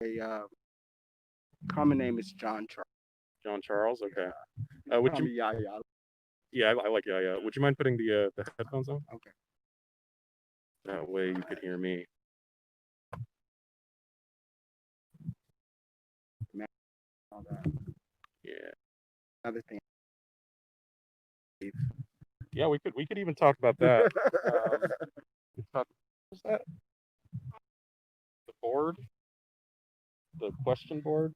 A common name is John Charles. John Charles. Okay. Would Call you? me Yaya. Yeah, I like Yaya. Would you mind putting the headphones on? Okay. That way you could hear me. Man, all that. Yeah. Another thing. Yeah, we could even talk about that. We talk, what's that? The board, the question board.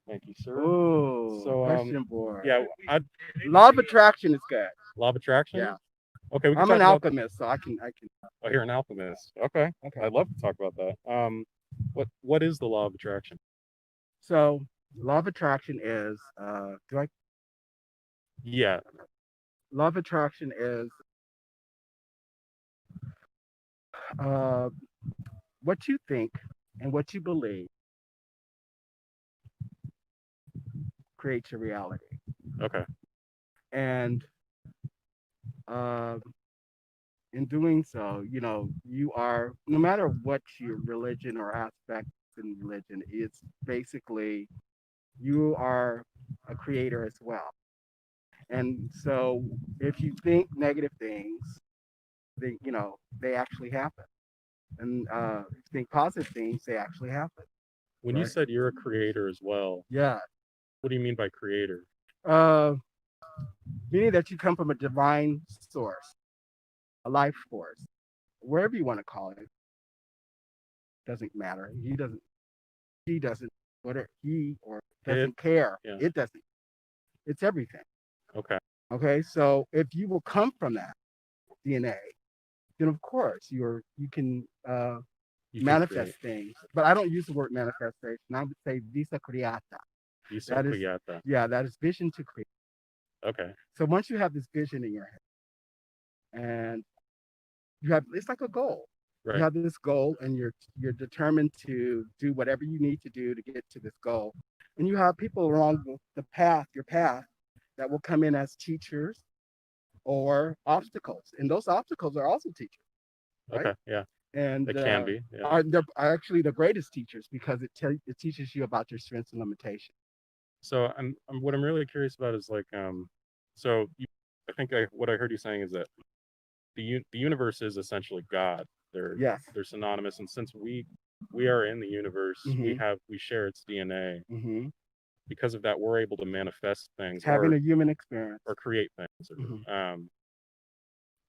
Thank you, sir. Oh, So question board. yeah, I Law of attraction is good. law of attraction. Yeah. Okay, we could I'm an talk about. alchemist, so I can. Oh, you're an alchemist. Okay, Okay. I'd love to talk about that. What is the law of attraction? So law of attraction is do I Yeah. law of attraction is uh what you think and what you believe creates your reality. Okay. And uh in doing so, you are, no matter what your religion or aspect in religion, it's basically you are a creator as well. And so if you think negative things, they actually happen. And if you think positive things, they actually happen. When you Right? said you're a creator as well, Yeah. what do you mean by creator? Uh, Meaning that you come from a divine source, a life force, wherever you want to call it, doesn't matter. He doesn't, whatever he or It. doesn't care. Yeah. It doesn't. It's everything. Okay. Okay. So if you will come from that DNA, then of course you can You can manifest create. things. But I don't use the word manifestation. I would say visa creata. Visa That is, creata. yeah, that is vision to create. Okay. So once you have this vision in your head and you have, it's like a goal. You Right. have this goal and you're determined to do whatever you need to do to get to this goal. And you have people along the path, your path, that will come in as teachers or obstacles. And those obstacles are also teachers, right? Okay. Yeah. And It can be. Yeah. are actually the greatest teachers because it teaches you about your strengths and limitations. So what I'm really curious about is like so I think what I heard you saying is that the universe is essentially God. They're Yes. they're synonymous, and since we are in the universe, Mm-hmm. we share its DNA. Mm-hmm. Because of that, we're able to manifest things Having a human experience. or create things. Mm-hmm.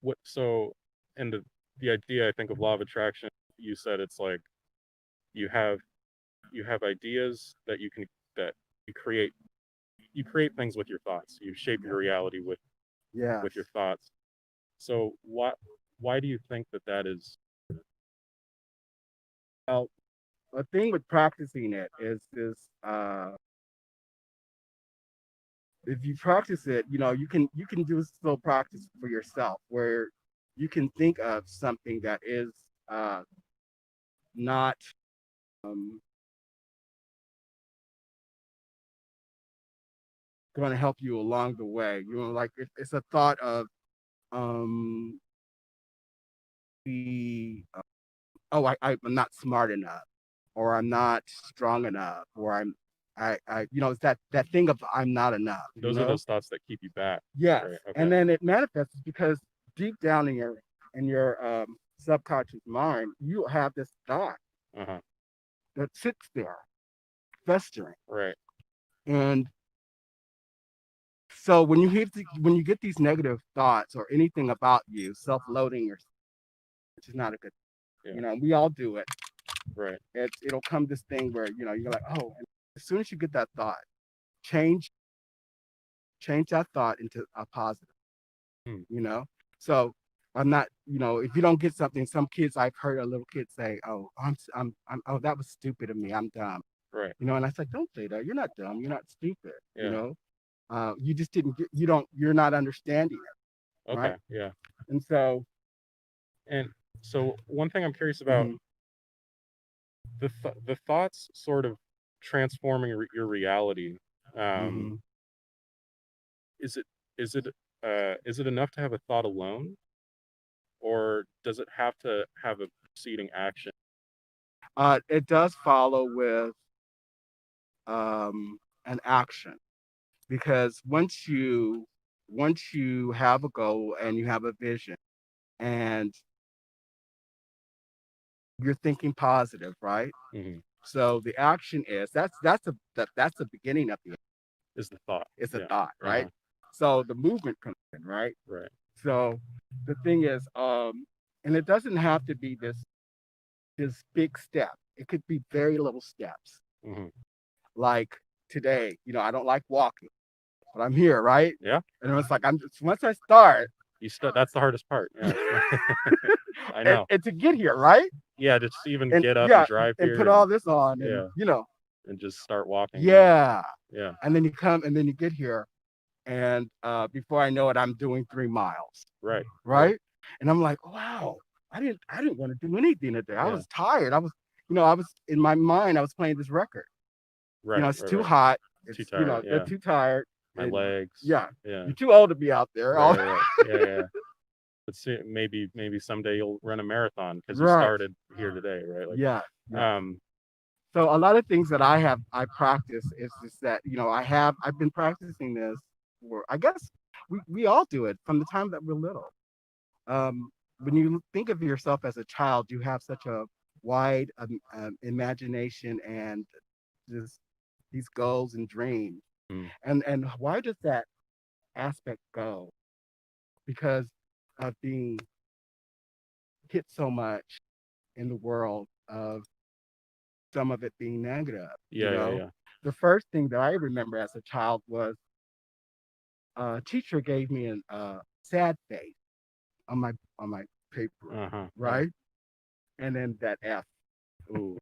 What so and the idea I think of law of attraction, you said it's like you have you have ideas that that you create you create things with your thoughts. You shape your reality Yes. with your thoughts. So why do you think that is? Well, a thing with practicing it is this if you practice it, you can do slow practice for yourself where you can think of something that is uh not um going to help you along the way. Like it's a thought of um the oh I'm not smart enough, or I'm not strong enough, or it's that thing of I'm not enough, Those are those thoughts that keep you back, Yes. right? Okay. And then it manifests because deep down in your subconscious mind, you have this thought Uh-huh. that sits there festering. Right. And so when you get these negative thoughts or anything about you, self-loathing yourself, which is not a good, Yeah. we all do it. Right. It'll come this thing where, you're like, oh, and as soon as you get that thought, change change that thought into a positive, Hmm. you know? So I'm not, if you don't get something, some kids, I've heard a little kid say, oh, oh, that was stupid of me. I'm dumb. Right. And I said, don't say that. You're not dumb. You're not stupid. Yeah. You just didn't get, you're not understanding it. Right. Okay. Yeah. And so, And so one thing I'm curious about, mhm, the thoughts sort of transforming your reality. Um, mhm. is it is it is it enough to have a thought alone, or does it have to have a preceding action It does follow with an action because once you have a goal and you have a vision and you're thinking positive, right? Hmm. So the action is that's the beginning of the Is the thought. it's a Yeah. thought, Uh right? huh. So the movement comes in, right? Right. So the thing is, and it doesn't have to be this big step. It could be very little steps. Hmm. Like today, I don't like walking, but I'm here, right? Yeah. And it's like I'm just once I start, That's the hardest part. Yeah. I and, know. and to get here, right? Yeah. Just even And get up and yeah, drive and put here all and this on, and yeah, and just start walking. Yeah. yeah, Yeah. and then you come, and then you get here, and before I know it, I'm doing 3 miles, Right. Right. right? And I'm like, wow, I didn't want to do anything today. I Yeah. was tired. I was in my mind, I was playing this record. Right. It's Right. too Right. hot. Too It's tired. they're Yeah. too tired, My and legs. yeah, Yeah. you're too old to be out there. Right. Right. Right. Yeah. Yeah. Let's see. Maybe someday you'll run a marathon because you Right. started here today. Right. Like. Yeah. Yeah. Um. So a lot of things that I practice is just that I've been practicing this for I guess we all do it from the time that we're little. When you think of yourself as a child, you have such a wide imagination and just these goals and dreams. Mm, And why does that aspect go? Because of being hit so much in the world of some of it being negative. yeah. Yeah. Yeah. The first thing that I remember as a child was a teacher gave me a sad face on my paper, Uh huh. Yeah. right? And then that F, Ooh.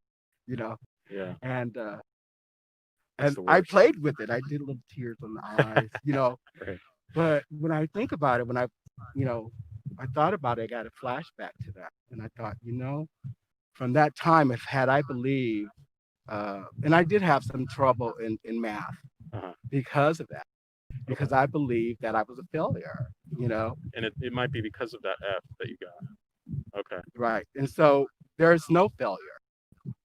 you know, Yeah. and That's and the I worst. played with it. I did little tears on the eyes. Right. But when I think about it, you know, I thought about it, I got a flashback to that, and I thought, from that time, if had I believed, and I did have some trouble in math Uh huh. because of that, Okay. because I believed that I was a failure, And it might be because of that F that you got. Okay. right? And so there's no failure.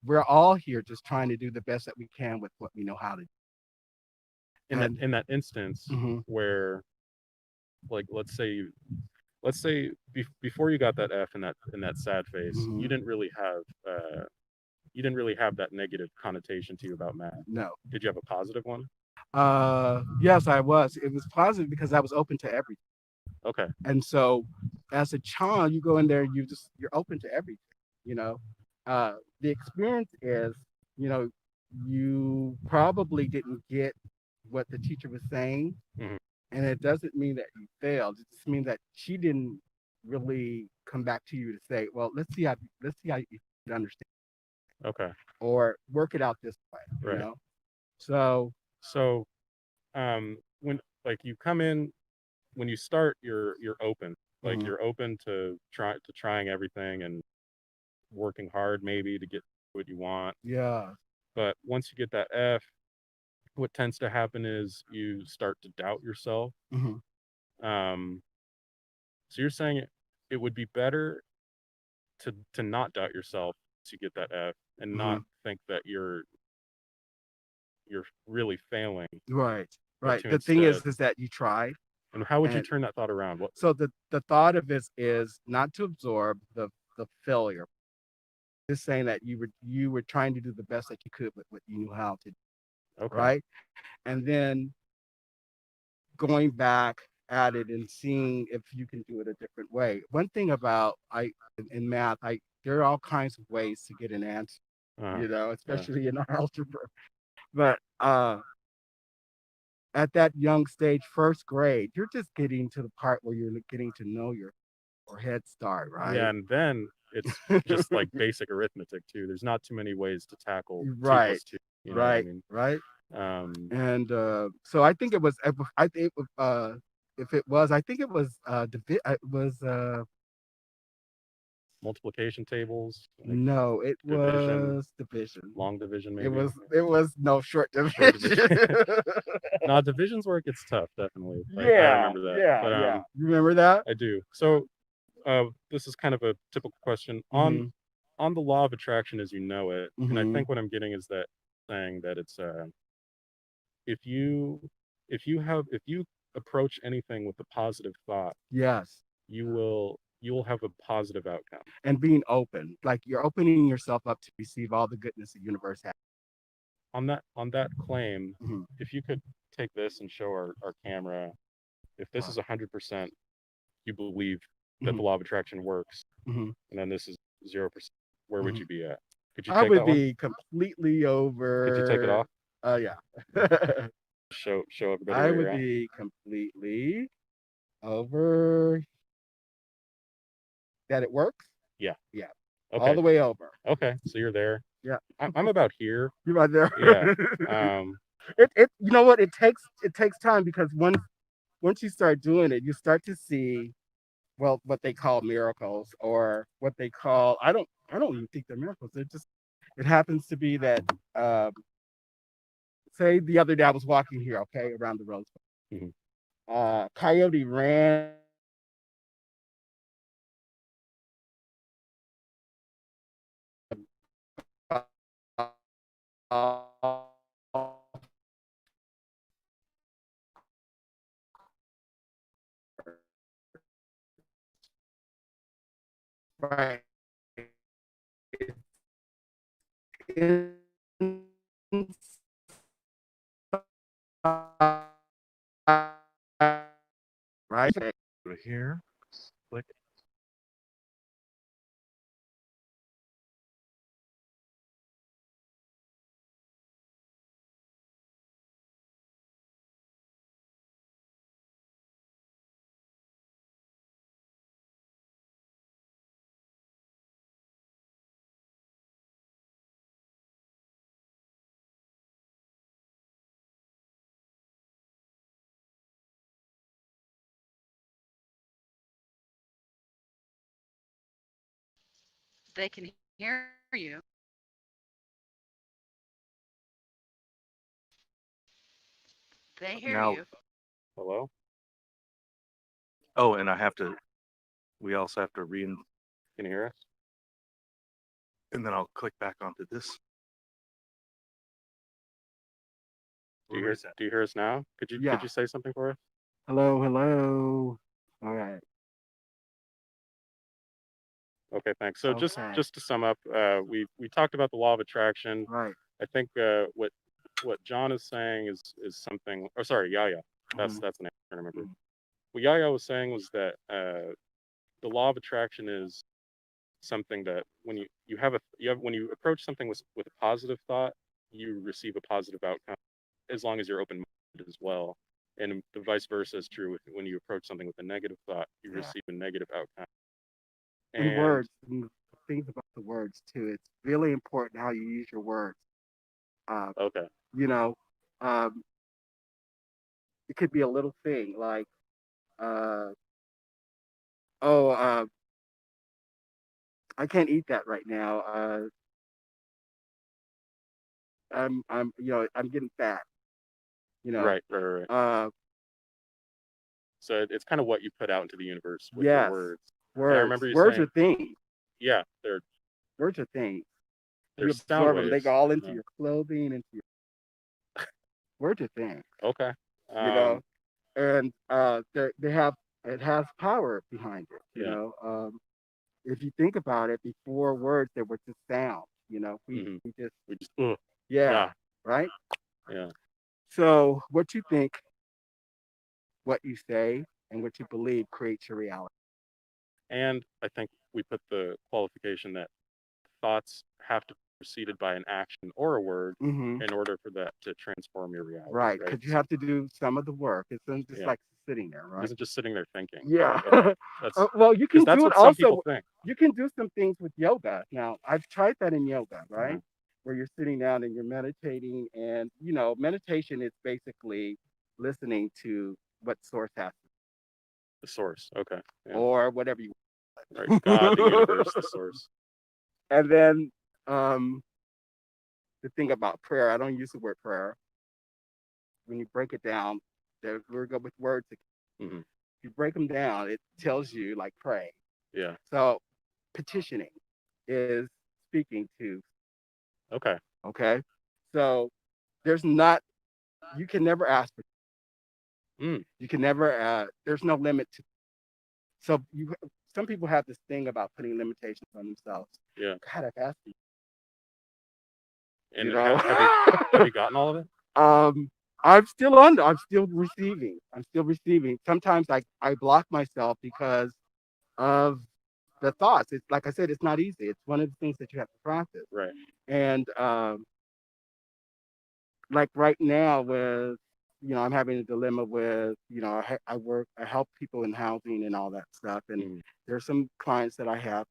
We're all here just trying to do the best that we can with what we know how to do. And In that instance mhm, where, like, let's say before you got that F in that sad face, mhm, you didn't really have that negative connotation to you about math. no. Did you have a positive one? Yes, I was. It was positive because I was open to everything. Okay. And so as a child, you go in there, you're open to everything, you know. The experience is, you know, you probably didn't get what the teacher was saying, Hmm. and it doesn't mean that you failed. It just means that she didn't really come back to you to say, well, let's see how you understand Okay. or work it out this way, Right. So, So, when like you come in, when you start, you're open. Like mhm, you're open to trying everything and working hard maybe to get what you want. yeah, But once you get that F, what tends to happen is you start to doubt yourself. mhm, Um, so you're saying it would be better to not doubt yourself to get that F and not mhm. think that you're really failing, Right, but right. to The thing instead. is that you tried. And how would you And turn that thought around? What? so the thought of this is not to absorb the failure. Just saying that you were trying to do the best that you could with what you knew how to do, Okay. right? And then going back at it and seeing if you can do it a different way. One thing about in math, there are all kinds of ways to get an answer, Uh-huh. Yeah. especially in algebra. But at that young stage, first grade, you're just getting to the part where you're getting to know your or head start, Yeah, right? and then it's just like basic arithmetic too. There's not too many ways to tackle two Right, plus two. You know what I right, mean? right. Um, And so I think it was. I think if it was, I think it was. It was. multiplication tables, like No, it division, was division. long division, It maybe. was. It was no short Short division. division. No, division's where it gets tough, definitely. I Yeah, remember that. yeah, But yeah. You remember that? I do. So this is kind of a typical question. Mm-hmm. on the law of attraction as you know it, and I Mm-hmm. think what I'm getting is that saying that it's if you if you approach anything with a positive thought, Yes. you will have a positive outcome. And being open, like you're opening yourself up to receive all the goodness the universe has. On that claim, Mm-hmm. if you could take this and show our camera, if this is Right. 100%, you believe that Mm-hmm. the law of attraction works, Mm-hmm. and then this is 0%, where would Mm-hmm. you be at? Could you I take would that one? be completely Could you take it over. off? Yeah. Show everybody I where would you're at. be completely over that it works. Yeah. Yeah. All Okay. the way over. Okay. So you're there. Yeah. I'm about here. You're right there. Yeah. Um. It you know what? It takes time because once you start doing it, you start to see well what they call miracles or what they call I don't even think they're miracles. They're just it happens to be that um say the other day I was walking here, okay, around the road. Mhm. Coyote ran right. Right. Over here. Click. They can hear you. They hear Now, you. Hello. oh, and we also have to Can you hear us? and then I'll click back onto this. Do Where you we hear? at? Do you hear us now? Could Yeah. you say something for us? Hello, hello. All right. Okay. Thanks. So Okay. just to sum up, we talked about the law of attraction. Right. I think what John is saying is something. Oh, sorry, Yaya. Mhm. That's the name. I remember. Mhm. What Yaya was saying was that the law of attraction is something that when you approach something with a positive thought, you receive a positive outcome as long as you're open minded as well. And the vice versa is true when you approach something with a negative thought, you Yeah. receive a negative outcome. And And words, and things about the words too. It's really important how you use your words. Uh, okay, you know, um, it could be a little thing like, uh, oh, I can't eat that right now. I'm getting fat. You know, right. uh, So it's kind of what you put out into the universe with your yes, words. And I words. remember you Words are saying, things. yeah, Words are things. they're You sound absorb them. They waves. go all into Uh, your clothing, into your words are things. okay. You know, Um, and they have it has power behind it. yeah. If you think about it, before words there were just sound. Hmm. We just We just, yeah, yeah, right. yeah. So what you think, what you say, and what you believe creates your reality. And I think we put the qualification that thoughts have to be preceded by an action or a word Mm-hmm. in order for that to transform your reality, Right, right? because you have to do some of the work. It's not just Yeah, like sitting there, it right? isn't just sitting there thinking. Yeah. That's Well, you because can that's do it what some people also. think. You can do some things with yoga. Now, I've tried that in yoga, Uh-huh. right? Where you're sitting down and you're meditating, and meditation is basically listening to what source has, The source. Okay. Yeah. or whatever you Right. God, the want. universe, the source. And then the thing about prayer, I don't use the word prayer. When you break it down, we're good with words. If Hmm. you break them down, it tells you like pray. Yeah. So petitioning is speaking to. Okay. Okay, so there's not you can never ask for. Mm, You can never. There's no limit to. So you. Some people have this thing about putting limitations on themselves. yeah. God, I've asked you. And You know. have you gotten all of it? um, I'm still on. I'm still receiving. I'm still receiving. Sometimes I block myself because of the thoughts. It's like I said, it's not easy. It's one of the things that you have to practice. Right. And like right now with I'm having a dilemma with I help people in housing and all that stuff, and Mm, there's some clients that I have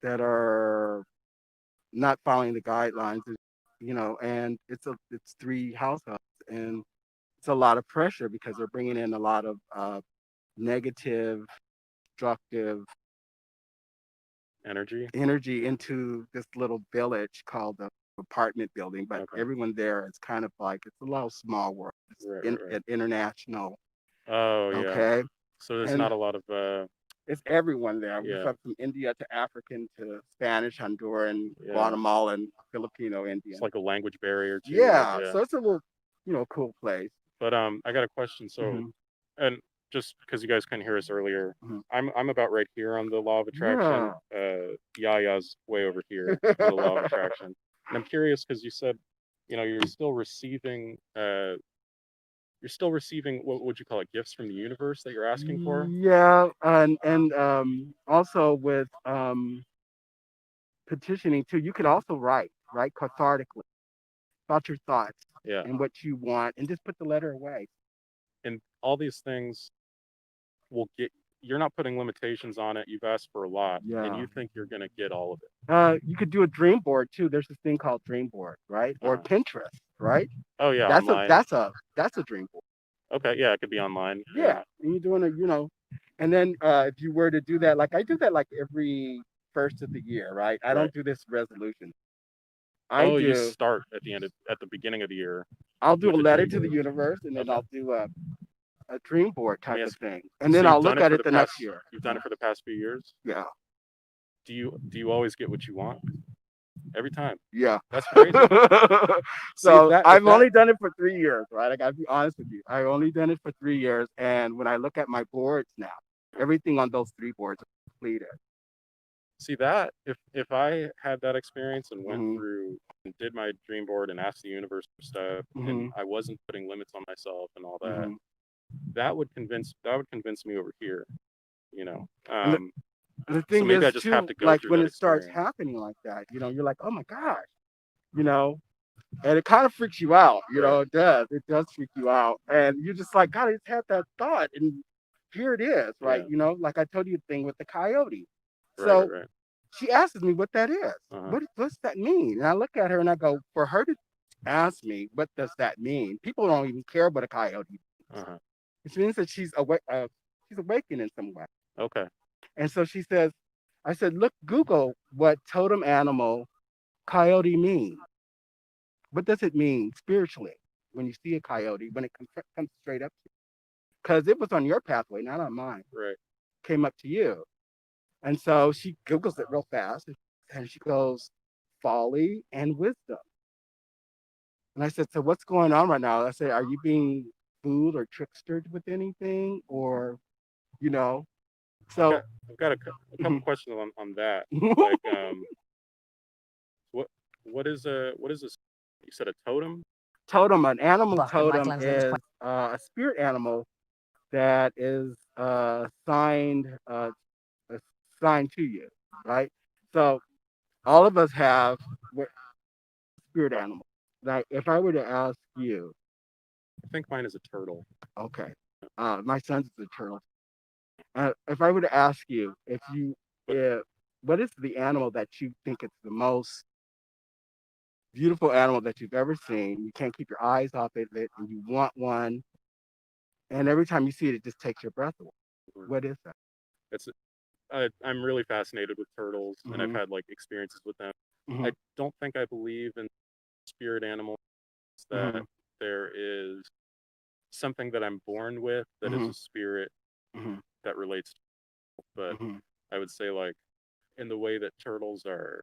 that are not following the guidelines, and it's three households, and it's a lot of pressure because they're bringing in a lot of negative, destructive energy. energy into this little village called the apartment building. But Okay. everyone there is kind of like it's a little small world. It's Right. Right. Right. an international, Oh yeah. okay, So there's and not a lot of it's everyone there. We yeah, have from India to African to Spanish, Honduran, yeah. Guatemalan, Filipino, It's Indian. like a language barrier too. Like Yeah, yeah. so it's a little cool place. But I got a question. So Hmm. and just because you guys couldn't hear us earlier, Hmm. I'm about right here on the law of attraction. Yeah. Yaya's way over here on the law of attraction. And I'm curious because you said, you're still receiving what would you call it, gifts from the universe that you're asking for? Yeah, and also with petitioning too, you could also write cathartically about your thoughts Yeah. and what you want, and just put the letter away. And all these things will get you're not putting limitations on it. You've asked for a lot and Yeah. you think you're gonna get all of it. You could do a dream board too. There's this thing called dream board, right? Or Uh-huh. Pinterest, right? Oh yeah, That's a online. that's a that's a dream board. Okay, yeah, it could be online. Yeah, and you're doing and then if you were to do that, like I do that like every first of the year, right? I Right. don't do this resolution. I Oh, you do. start at the beginning of the year I'll do a with a letter dream to the board. universe, and then Okay. I'll do a dream board Let me type of ask thing, and so then you've I'll done look it at for it the the past next year. you've done it for the past few years? Yeah, Do you always get what you want? Every time. yeah. That's crazy. See So if I've that only done it for 3 years, right? I gotta be honest with you. I only done it for 3 years, and when I look at my boards now, everything on those three boards is completed. see that if I had that experience and went Hmm. through and did my dream board and asked the universe for stuff and Hmm. I wasn't putting limits on myself and all that, Hmm. that would convince me over here, you know. And the So thing maybe I is, just have too, to go like through when that it starts experience. happening like that, you're like, oh my gosh, you know, and it kind of freaks you out. Right. It does. It does freak you out, and you're just like, God, I just had that thought, and here it is, right? Yeah. Like I told you the thing with the coyote. Right, right, So right. she asks me what that is. Uh-huh. What's that mean? And I look at her and I go, for her to ask me, what does that mean? People don't even care what a coyote means. Uh-huh. It means that she's awake. She's awakened in some way. Okay. And so she says, I said, look, Google what totem animal coyote means. What does it mean spiritually when you see a coyote, when it comes straight up to you? Because it was on your pathway, not on mine. Right. Came up to you. And so she Googles it real fast and she goes, folly and wisdom. And I said, so what's going on right now? I said, are you being fooled or trickstered with anything? Or, you know? I've So, got I've got a couple mhm. questions on that. Like what what is this, you said a totem? Totem, an animal Buck and totem Michelangelo's is a spirit animal that is assigned to you, right? So all of us have spirit animals. Like if I were to ask you, I think mine is a turtle. okay, my son's is a turtle. If I were to ask you But if what is the animal that you think is the most beautiful animal that you've ever seen? You can't keep your eyes off of it, and you want one, and every time you see it, it just takes your breath away. What is that? it's I'm really fascinated with turtles and I've Hmm. had like experiences with them. Hmm. I don't think I believe in spirit animals, that Hmm. there is something that I'm born with that is Hmm. a spirit Hmm. that relates to, but Hmm. I would say like in the way that turtles are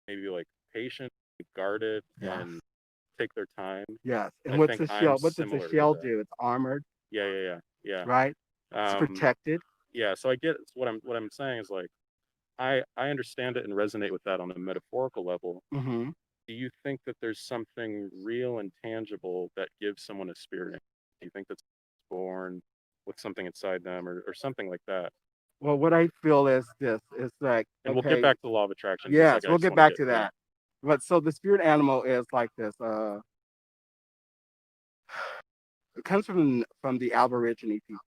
maybe like patient, guarded, Yes. and take their time. Yes. And I what's think the I'm shell? What does the similar to shell that. do? It's armored, Yeah. right? It's Um, protected. yeah. So I get what I'm saying is like I understand it and resonate with that on a metaphorical level. Mm-hmm. Do you think that there's something real and tangible that gives someone a spirit? Do you think that's born with something inside them or something like that? Well, what I feel is this: is like, And we'll get okay, back to the law of attraction because yes, like I we'll just get want to back get to yeah. that. But so the spirit animal is like this. It comes from the Aborigine people,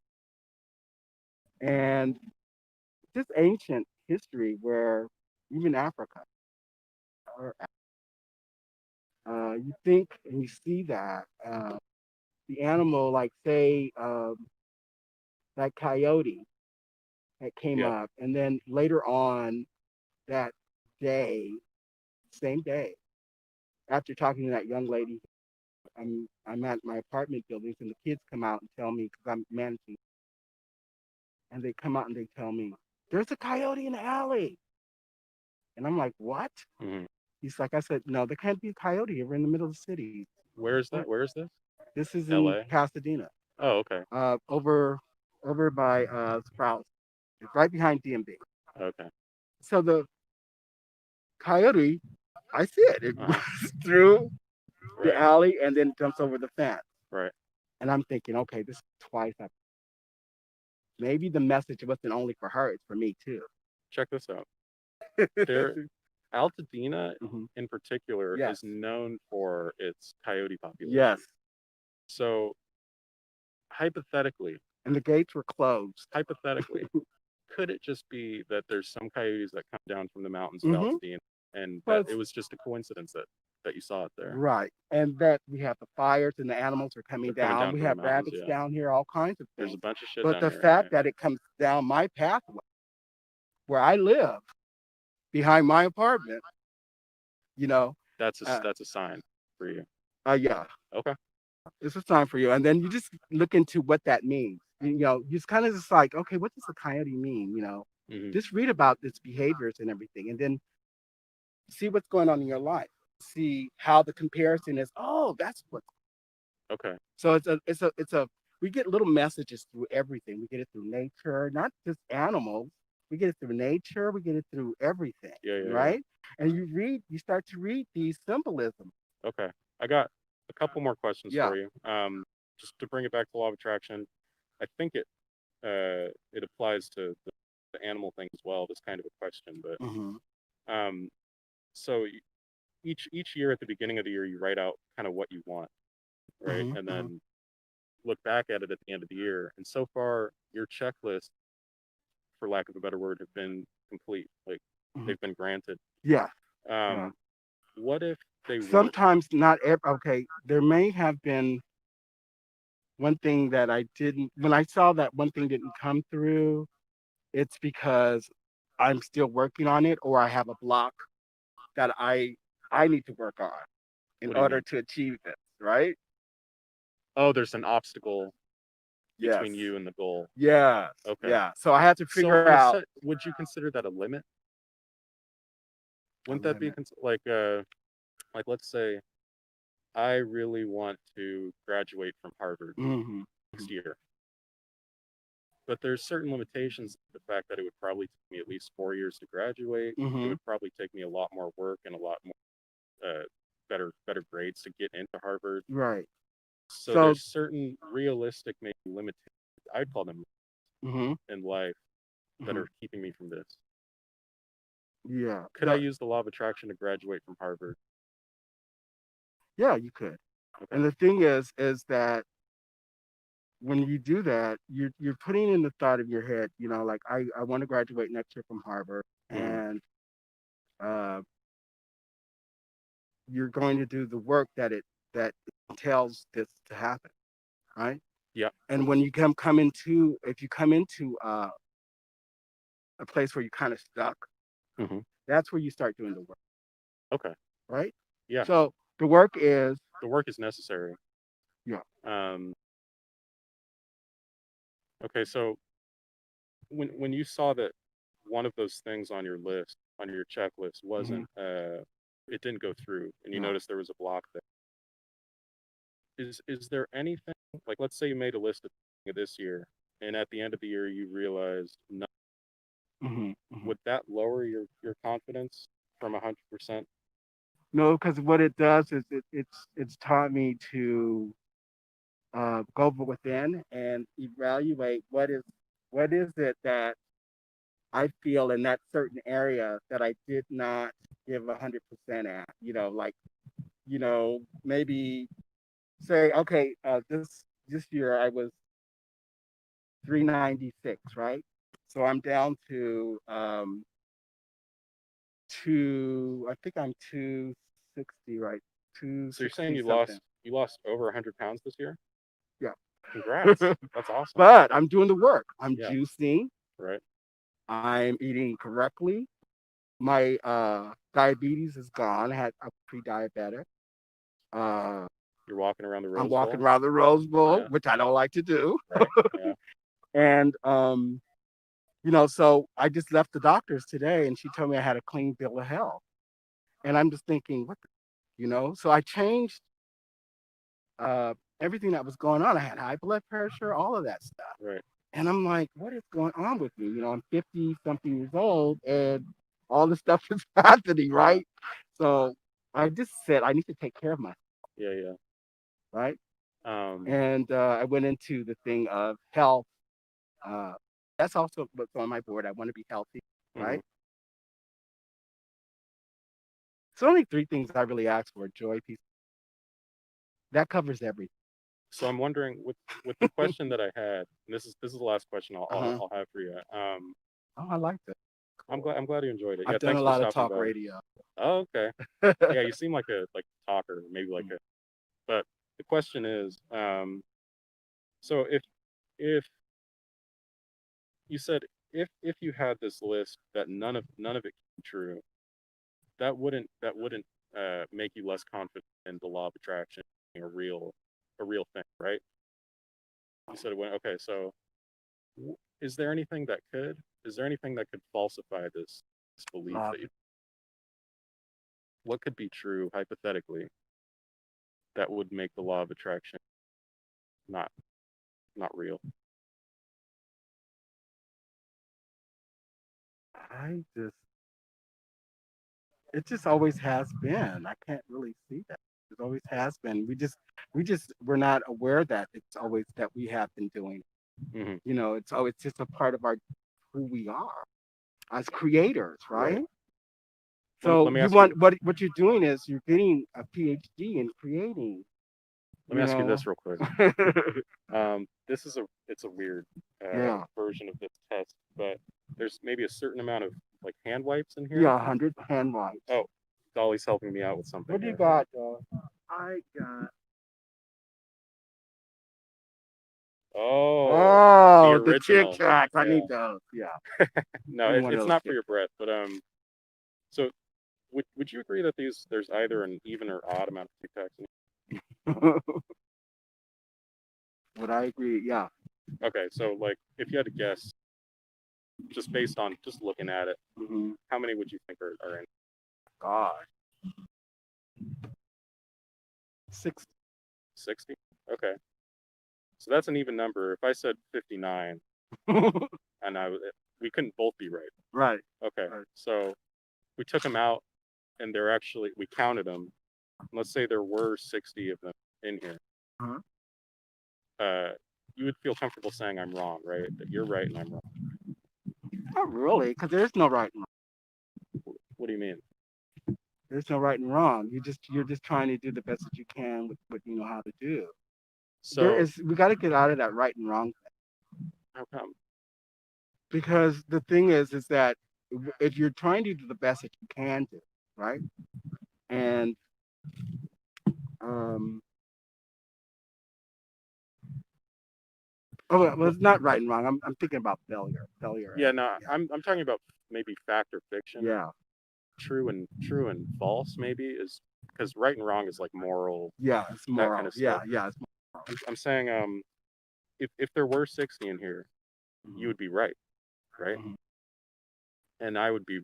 and this ancient history where even Africa, or you think and you see that the animal, like say that coyote that came Yeah. up, and then later on that day, same day, after talking to that young lady, I'm at my apartment buildings, and the kids come out and tell me because I'm managing, and they come out and they tell me there's a coyote in the alley, and I'm like, what? Hmm. He's like, I said, no, there can't be a coyote. We're in the middle of the city. Where is that? Where is this? This is in L.A. Pasadena, Oh, okay. over by Sprouts. It's right behind DMB. Okay. So the coyote, I see it. It Uh-huh. runs through the Right. alley and then jumps over the fence. Right. And I'm thinking, okay, this is twice. Maybe the message wasn't only for her; it's for me too. Check this out. There, Altadena Mhm. in particular Yes. is known for its coyote population. Yes. So hypothetically, And the gates were closed. hypothetically, could it just be that there's some coyotes that come down from the mountains of Mm-hmm. Altadena and Well, that it was just a coincidence that you saw it there? right. And that we have the fires and the animals are coming They're coming down. down We from the have mountains, rabbits yeah. down here, all kinds of There's a things. bunch of shit But down the here, fact yeah. that it comes down my pathway where I live behind my apartment, you know, That's uh, a sign for you. yeah, Okay. it's a sign for you. And then you just look into what that means. You know, you just kind of just like, okay, what does a coyote mean? You know, Hmm. just read about its behaviors and everything, and then see what's going on in your life. See how the comparison is. Oh, that's what. Okay. So it's a. We get little messages through everything. We get it through nature, not just animals. We get it through nature. We get it through everything, Yeah. right? And you start to read these symbolism. Okay. I got a couple more questions Yeah. for you. Just to bring it back to law of attraction, I think it applies to the animal thing as well. This kind of a question, but Hmm. um, so each year at the beginning of the year, you write out kind of what you want, right, Hmm. and Hmm. then look back at it at the end of the year. And so far, your checklist, for lack of a better word, have been complete. Like Hmm. they've been granted. Yeah. Yeah. Um, what if they weren't? Sometimes not every. Okay, there may have been one thing that I didn't. When I saw that one thing didn't come through, it's because I'm still working on it, or I have a block that I need to work on in What do you order mean? to achieve this, right? Oh, there's an obstacle Yes. between you and the goal. Yes. Okay. Yeah. So I have to So figure on a out set, would you consider that a limit? a Wouldn't that be limit. like let's say I really want to graduate from Harvard Hmm. next year, but there's certain limitations. The fact that it would probably take me at least 4 years to graduate. It Hmm. would probably take me a lot more work and a lot more better grades to get into Harvard. Right. So So. there's certain realistic maybe limitations. I'd call them Hmm. in life that Hmm. are keeping me from this. Yeah. Could I use the law of attraction to graduate from Harvard? Yeah, you could. Okay. And the thing is that when you do that, you're putting in the thought of your head, like I want to graduate next year from Harvard, Hmm. and uh, you're going to do the work that entails this to happen, right? Yeah. And when you come into if you come into a place where you're kind of stuck, Hmm. that's where you start doing the work, Okay. right? Yeah. So the work is The work is necessary. yeah. Um, okay. So when you saw that one of those things on your list, on your checklist, wasn't it didn't go through, and you No. noticed there was a block there. Is there anything, like, let's say you made a list of this year, and at the end of the year you realized no, would that lower your confidence from 100%? No, because what it does is it's taught me to go within and evaluate what is it that I feel in that certain area that I did not give 100% at. Like maybe say okay, this year I was 396, right? So I'm down to I think I'm 260, right? So you're saying 260 something. you lost over 100 pounds this year? Yeah. Congrats. That's awesome. But I'm doing the work. I'm Yeah. juicing. Right. I'm eating correctly. My diabetes is gone. I had a pre-diabetic. Uh, You're walking around the I'm Rose walking Bowl? around the Rose Bowl, Yeah. which I don't like to do. Right. Yeah. And so I just left the doctor's today, and she told me I had a clean bill of health. And I'm just thinking, So I changed everything that was going on. I had high blood pressure, all of that stuff. Right. And I'm like, what is going on with me? I'm 50 something years old, and all this stuff is happening, right? So I just said, I need to take care of myself, Yeah. Yeah. right? Um. And I went into the thing of health. Uh, that's also what's on my board. I want to be healthy, mhm. right? So only three things I really ask for: joy, peace. That covers everything. So I'm wondering, with the question that I had, and this is the last question Uh-huh. I'll have for you. Oh, I like that. I'm glad you enjoyed it. Yeah. I've done Thanks a for lot of stopping talk by. radio. Oh, okay. Yeah. You seem like a talker, maybe like a. But the question is, so if you said, if you had this list that none of it came true, that wouldn't make you less confident in the law of attraction being a real thing, right? You said it went okay. So is there anything that could falsify this belief Love that you? What could be true hypothetically that would make the law of attraction not not real? I just it just always has been. I can't really see that. It always has been. We're not aware that it's always that we have been doing. Hmm. It's always just a part of our who we are as creators, Right. right? So Let me you ask you. want what you're doing is you're getting a PhD in creating, Let me you ask you know. this real quick. This is a weird Yeah. version of this test, but there's maybe a certain amount of like hand wipes in here. Yeah, 100 hand wipes. Oh, Dolly's helping me out with something What do you here. got, I got. Oh, the Oh, the Chick original. Tracks. I Yeah. need those. Yeah. No, Give me one of it's those not for Chick your breath, but so would you agree that there's either an even or odd amount of Tic Tacs in Tracks. Would I agree? Yeah. here? Okay, so like if you had to guess, just based on just looking at it, how many would you think are in? God. 60. 60? Okay. So that's an even number. If I said 59 and we couldn't both be right. Right. Okay. Right. So we took them out and we counted them. Let's say there were 60 of them in here. Uh-huh. You would feel comfortable saying I'm wrong, right? That you're right and I'm wrong. Not really, because there's no right and wrong. What do you mean? There's no right and wrong. You're just trying to do the best that you can with what you know how to do. So We got to get out of that right and wrong thing. how come? Because the thing is that if you're trying to do the best that you can do, right? And um, well, it's not right and wrong. I'm thinking about failure. Failure. Yeah, no, I'm talking about maybe fact or fiction. Yeah. True and false maybe is because right and wrong is like moral. Yeah, it's That moral. kind of Yeah, stuff. yeah. It's I'm saying if there were 60 in here, you would be right, right? Mhm. and I would be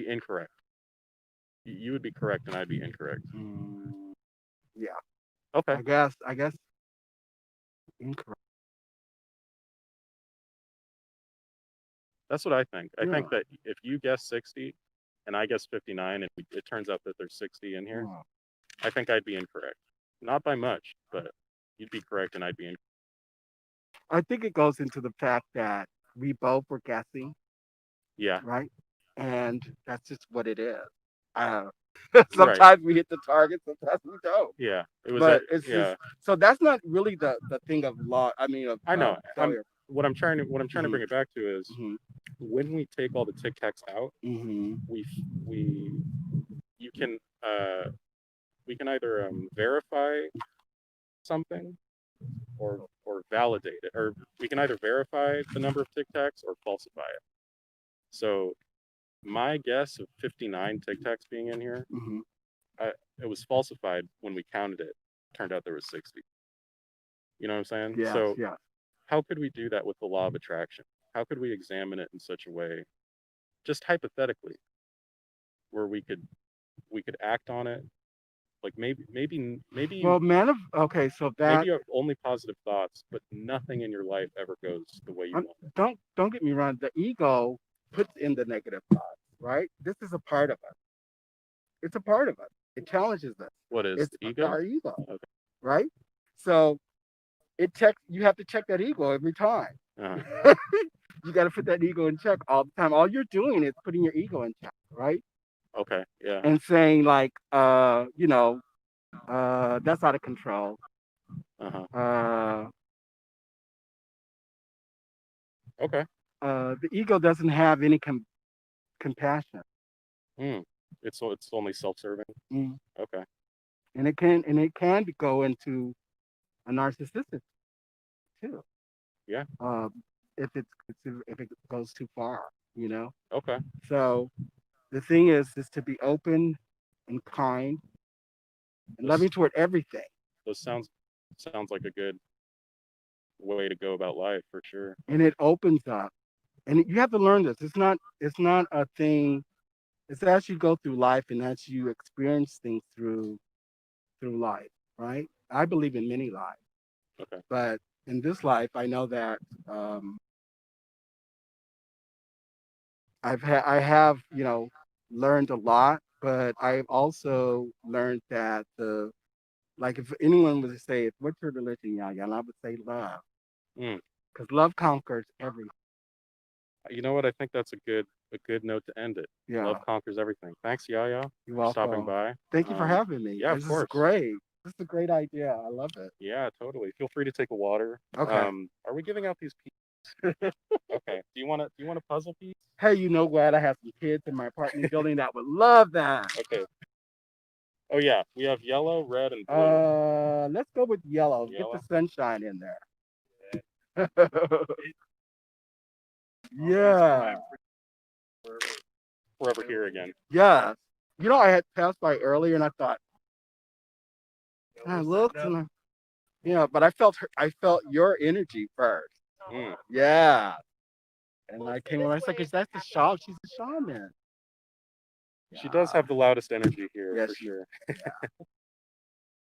incorrect. You would be correct, and I'd be incorrect. Yeah. Okay. I guess incorrect. That's what I think. I think Yeah. that if you guess 60 and I guess 59 and it turns out that there's 60 in here, Yeah. I think I'd be incorrect. Not by much, but you'd be correct and I'd be incorrect. I think it goes into the fact that we both were guessing, Yeah, right? And that's just what it is. Uh, right. sometimes we hit the target, sometimes we don't. Yeah, it was But that. it's Yeah, just so that's not really the thing of law. I mean, of I know. failure. What I'm trying to Hmm. bring it back to is Hmm. when we take all the tic tacs out, Hmm. we you can we can either verify something or validate it, or we can either verify the number of tic tacs or falsify it. So my guess of 59 tic tacs being in here, Hmm. it was falsified when we counted it. Turned out there was 60. You know what I'm saying? Yes, So yes. how could we do that with the law of attraction? How could we examine it in such a way, just hypothetically, where we could act on it? Like Well, okay, so maybe that you have only positive thoughts, but nothing in your life ever goes the way you want it. don't get me wrong. The ego puts in the negative thoughts, right? This is a part of us. It's a part of us. It challenges us. What is It's the ego? our ego, Okay. right? So it checks. You have to check that ego every time. Uh-huh. You got to put that ego in check all the time. All you're doing is putting your ego in check, right? Okay. Yeah. And saying like, that's out of control. Uh-huh. Uh, Okay. the ego doesn't have any compassion. Hmm. It's only self-serving. Mm. Okay. And it can go into a narcissistic too. Yeah. If if it goes too far. Okay. So the thing is to be open and kind and This loving toward everything. this sounds like a good way to go about life for sure. And it opens up. And you have to learn this. It's not a thing. It's as you go through life and as you experience things through life, right? I believe in many lives, Okay. but in this life, I know that um, I have learned a lot, but I've also learned that like if anyone was to say, "What's your religion, Yaya?" and I would say love, Hmm. because love conquers everything. You know what? I think that's a good note to end it. Love Yeah, conquers everything. Thanks, Yaya, you're for stopping welcome. by. Thank you for having me. Yeah, of This is course. great. This is a great idea. I love it. Yeah, totally. Feel free to take a water. Okay. Are we giving out these pieces? Okay. Do you want a puzzle piece? Hey, you know what? I have some kids in my apartment building that would love that. Okay. Oh yeah, we have yellow, red, and blue. Let's go with yellow. Get the Yellow. sunshine in there. Yeah. We're over here again. Yeah. I had passed by earlier and I thought, and I looked and but I felt your energy first. Mm. Yeah. And I came over. I was like, "Is that the shaman? She's a shaman." She does have the loudest energy here Yes, for sure.